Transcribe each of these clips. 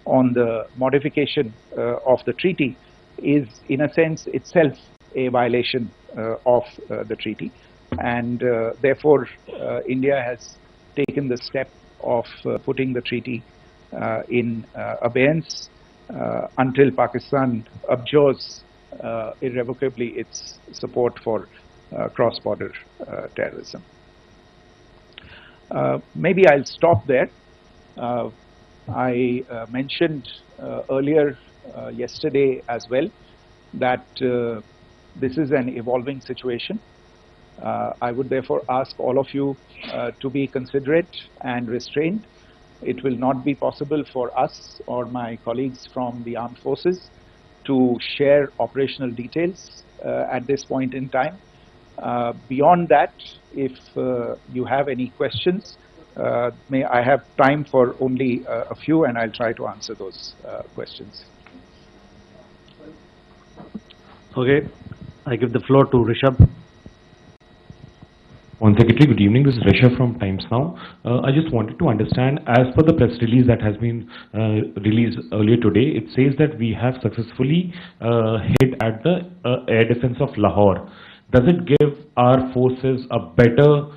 on the modification of the treaty is in a sense itself a violation of the treaty, and therefore India has taken the step of putting the treaty in abeyance until Pakistan abjures irrevocably its support for cross-border terrorism. Maybe I'll stop there. I mentioned earlier yesterday as well that this is an evolving situation. I would therefore ask all of you to be considerate and restrained. It will not be possible for us or my colleagues from the armed forces to share operational details at this point in time. Beyond that, if you have any questions, may I have time for only a few, and I'll try to answer those questions. Okay, I give the floor to Rishabh. One Secretary, good evening. This is Rishabh from Times Now. I just wanted to understand, as per the press release that has been released earlier today, it says that we have successfully hit at the air defense of Lahore. Does it give our forces a better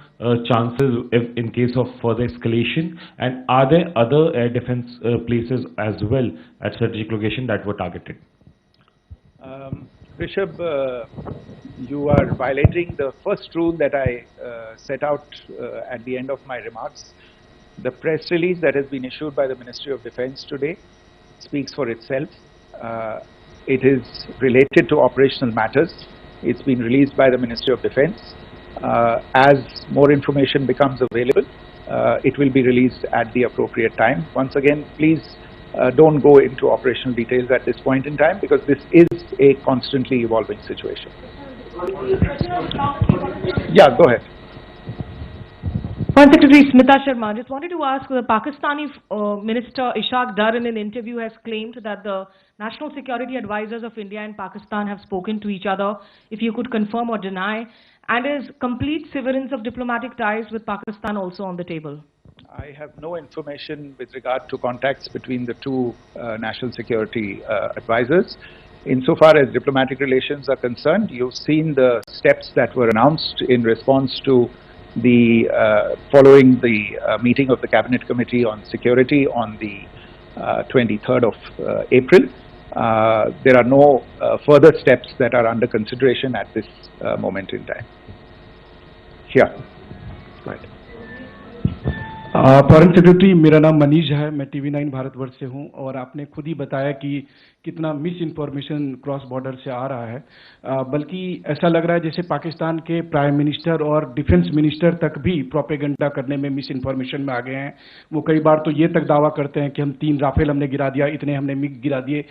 chances if in case of further escalation? And are there other air defense places as well at strategic location that were targeted? Rishabh, you are violating the first rule that I set out at the end of my remarks. The press release that has been issued by the Ministry of Defence today speaks for itself. It is related to operational matters. It's been released by the Ministry of Defence. As more information becomes available, it will be released at the appropriate time. Once again, please don't go into operational details at this point in time, because this is a constantly evolving situation. Yeah, go ahead. Foreign Secretary Smita Sharma, just wanted to ask, the Pakistani Minister Ishaq Dar in an interview has claimed that the national security advisors of India and Pakistan have spoken to each other. If you could confirm or deny, and is complete severance of diplomatic ties with Pakistan also on the table? I have no information with regard to contacts between the two national security advisors. Insofar as diplomatic relations are concerned, you've seen the steps that were announced in response to the following the meeting of the Cabinet Committee on Security on the 23rd of April. There are no further steps that are under consideration at this moment in time. Here. Right. Foreign secretary, मेरा नाम मनीष है, मैं TV9 Bharatvarsh से हूं, और आपने खुद ही बताया कि कितना मिस इन्फॉर्मेशन क्रॉस बॉर्डर से आ रहा है, बल्कि ऐसा लग रहा है जैसे पाकिस्तान के प्राइम मिनिस्टर और डिफेंस मिनिस्टर तक भी प्रोपेगेंडा करने में मिस इन्फॉर्मेशन में आ गए हैं। वो कई बार तो ये तक दावा करते हैं कि हम 3 राफेल हमने गिरा दिया, इतने हमने मिग गिरा दिए,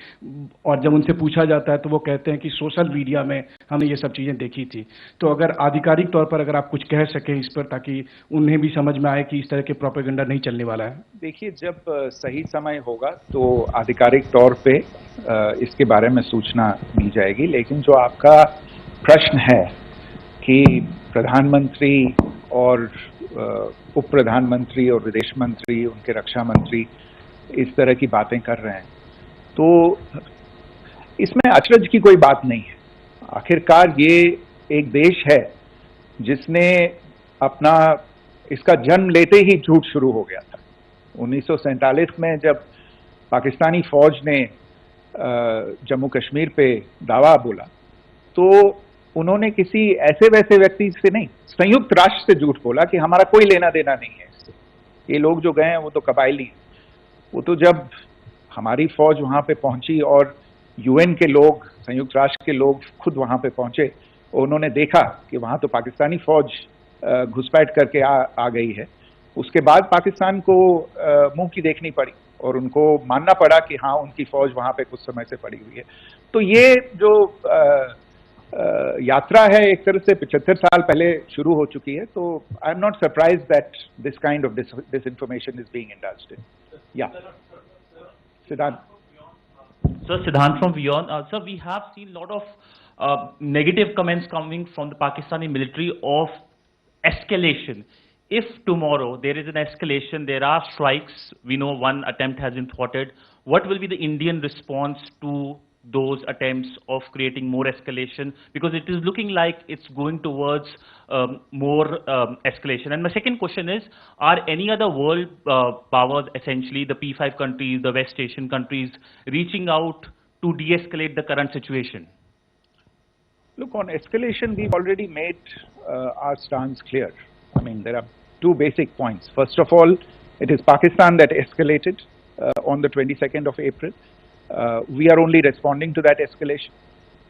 और जब उनसे पूछा जाता है तो वो कहते हैं कि सोशल मीडिया में हमने ये सब चीज़ें देखी थी। तो अगर आधिकारिक तौर पर अगर आप कुछ कह सकें इस पर, ताकि उन्हें भी समझ में आए कि इस तरह के प्रोपेगेंडा नहीं चलने वाला है। देखिए, जब सही समय होगा तो आधिकारिक तौर पे इसके बारे में सूचना दी जाएगी, लेकिन जो आपका प्रश्न है कि प्रधानमंत्री और उप प्रधानमंत्री और विदेश मंत्री, उनके रक्षा मंत्री इस तरह की बातें कर रहे हैं, तो इसमें अचरज की कोई बात नहीं है। आखिरकार ये एक देश है जिसने अपना इसका जन्म लेते ही झूठ शुरू हो गया था। 1947 में जब पाकिस्तानी फौज ने जम्मू कश्मीर पे दावा बोला, तो उन्होंने किसी ऐसे वैसे व्यक्ति से नहीं, संयुक्त राष्ट्र से झूठ बोला कि हमारा कोई लेना देना नहीं है इससे, ये लोग जो गए हैं वो तो कबायली हैं। वो तो जब हमारी फौज वहां पे पहुंची और UN के लोग, संयुक्त राष्ट्र के लोग खुद वहां पे पहुंचे, उन्होंने देखा कि वहां तो पाकिस्तानी फौज घुसपैठ करके आ गई है, उसके बाद पाकिस्तान को मुंह की देखनी पड़ी और उनको मानना पड़ा कि हाँ, उनकी फौज वहां पे कुछ समय से पड़ी हुई है। तो ये जो यात्रा है एक तरह से 75 साल पहले शुरू हो चुकी है, तो I am not surprise that this kind of disinformation is being indulged in. Yeah. Siddhant. Sir, Siddhant from Beyond. Sir, we have seen a lot of negative comments coming from the Pakistani military of escalation. if tomorrow there is an escalation, there are strikes, we know one attempt has been thwarted, what will be the Indian response to those attempts of creating more escalation? Because it is looking like it's going towards more escalation. And my second question is, are any other world powers, essentially the P5 countries, the West Asian countries, reaching out to de-escalate the current situation? Look, on escalation, we've already made our stance clear. I mean, there are two basic points. First of all, it is Pakistan that escalated on the 22nd of April. We are only responding to that escalation.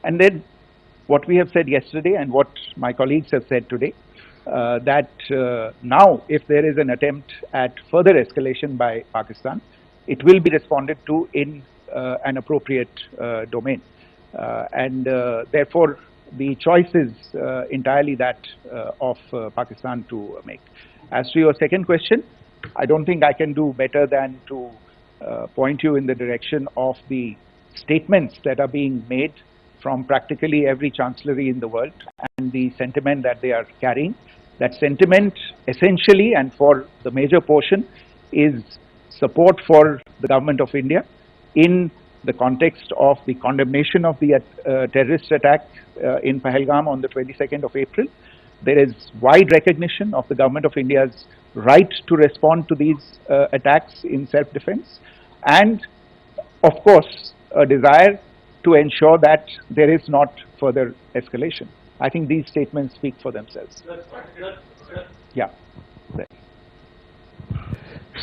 And then what we have said yesterday and what my colleagues have said today, that now if there is an attempt at further escalation by Pakistan, it will be responded to in an appropriate domain. And therefore, the choice is entirely that of Pakistan to make. As to your second question, I don't think I can do better than to point you in the direction of the statements that are being made from practically every chancellery in the world and the sentiment that they are carrying. That sentiment essentially and for the major portion is support for the government of India in the context of the condemnation of the terrorist attack in Pahalgam on the 22nd of April. There is wide recognition of the government of India's right to respond to these attacks in self-defense, and of course a desire to ensure that there is not further escalation. I think these statements speak for themselves. Yeah.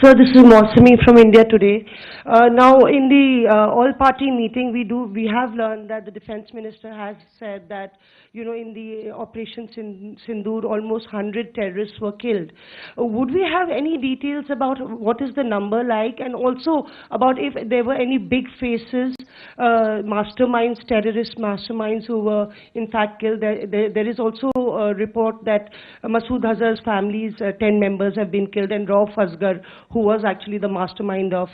So this is Mausami from India Today. Now in the all-party meeting, we have learned that the defense minister has said that, you know, in the operations in Sindoor, almost 100 terrorists were killed. Would we have any details about what is the number like, and also about if there were any big faces, masterminds, terrorist masterminds who were in fact killed? There is also a report that Masood Azhar's family's 10 members have been killed, and Rauf Asghar, who was actually the mastermind of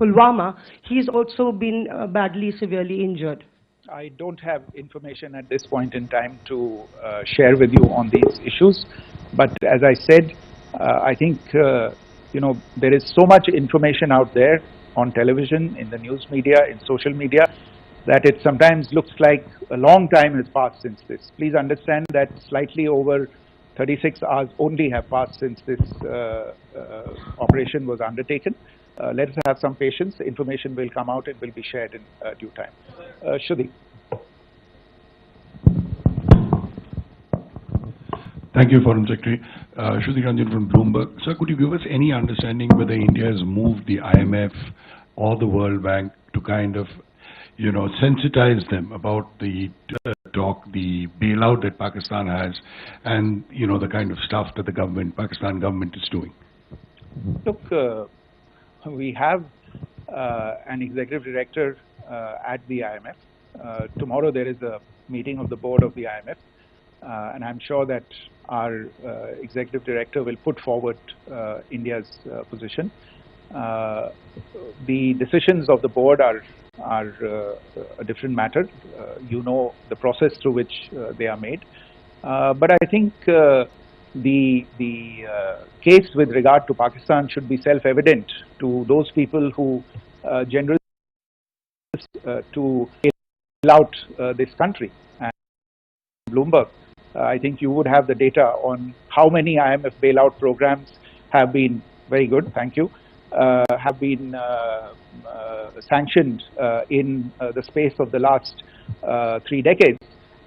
Pulwama, he's also been badly, severely injured. I don't have information at this point in time to share with you on these issues, but as I said, I think you know, there is so much information out there on television, in the news media, in social media, that it sometimes looks like a long time has passed since this. Please understand that slightly over 36 hours only have passed since this operation was undertaken. Let us have some patience. Information will come out and will be shared in due time. Shudi. Thank you, Foreign Secretary. Shudi Ranjan from Bloomberg. Sir, could you give us any understanding whether India has moved the IMF or the World Bank to kind of, you know, sensitize them about the the bailout that Pakistan has, and, you know, the kind of stuff that the Pakistan government is doing? Look, we have an executive director at the IMF. Tomorrow there is a meeting of the board of the IMF, and I'm sure that our executive director will put forward India's position. The decisions of the board are a different matter. You know the process through which they are made. But I think the case with regard to Pakistan should be self-evident to those people who generally to bail out this country. And Bloomberg, I think you would have the data on how many IMF bailout programs have been, very good, thank you, have been sanctioned in the space of the last 3 decades.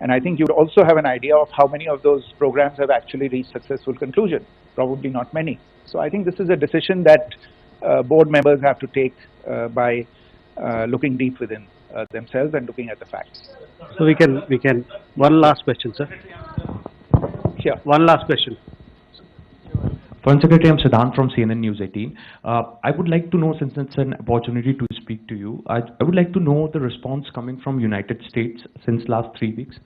And I think you would also have an idea of how many of those programs have actually reached successful conclusion. Probably not many. So I think this is a decision that board members have to take by looking deep within themselves and looking at the facts. So we can, one last question, sir. Sure. One last question. Foreign Secretary, I'm Siddhant from CNN News 18. I would like to know, since it's an opportunity to speak to you, I would like to know the response coming from United States since last 3 weeks.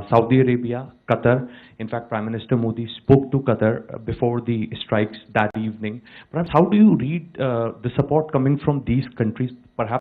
Saudi Arabia, Qatar. In fact, Prime Minister Modi spoke to Qatar before the strikes that evening. Perhaps how do you read the support coming from these countries,